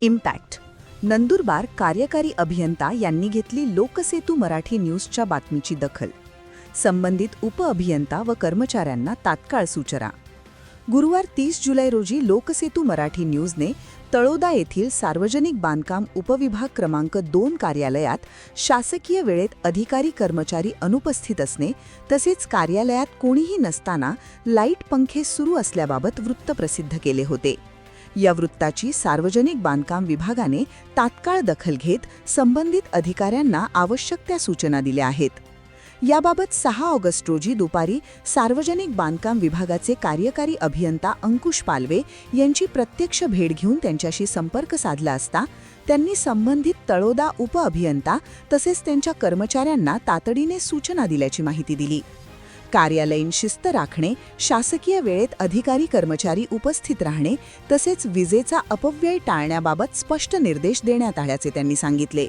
Impact. Nandurbar कार्यकारी अभियंता यांनी घेतली लोकसेतू मराठी न्यूजच्या बातमीची दखल. संबंधित उपअभियंता व कर्मचाऱ्यांना तात्काळ सूचना. गुरुवार 30 जुलै रोजी लोकसेतू मराठी न्यूजने तळोदा येथील सार्वजनिक बांधकाम उपविभाग क्रमांक 2 कार्यालयात शासकीय वेळेत अधिकारी कर्मचारी अनुपस्थित असणे तसेच कार्यालयात कोणीही नसताना लाईट पंखे सुरू असल्याबाबत वृत्त प्रसिद्ध केले होते. या वृत्ताची सार्वजनिक बांधकाम विभागाने तात्काळ दखल घेत संबंधित अधिकाऱ्यांना आवश्यक त्या सूचना दिल्या आहेत. याबाबत 6 ऑगस्ट रोजी दुपारी सार्वजनिक बांधकाम विभागाचे कार्यकारी अभियंता अंकुश पालवे यांची प्रत्यक्ष भेट घेऊन त्यांच्याशी संपर्क साधला असता त्यांनी संबंधित तळोदा उपअभियंता तसेच त्यांच्या कर्मचाऱ्यांना तातडीने सूचना दिल्याची माहिती दिली. कार्यालयीन शिस्त राखणे, शासकीय वेळेत अधिकारी कर्मचारी उपस्थित राहणे तसेच विजेचा अपव्यय टाळण्याबाबत स्पष्ट निर्देश देण्यात आल्याचे त्यांनी सांगितले.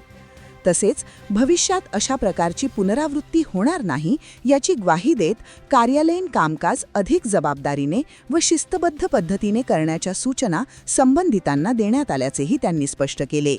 तसेच भविष्यात अशा प्रकारची पुनरावृत्ती होणार नाही याची ग्वाही देत कार्यालयीन कामकाज अधिक जबाबदारीने व शिस्तबद्ध पद्धतीने करण्याच्या सूचना संबंधितांना देण्यात आल्याचेही त्यांनी स्पष्ट केले.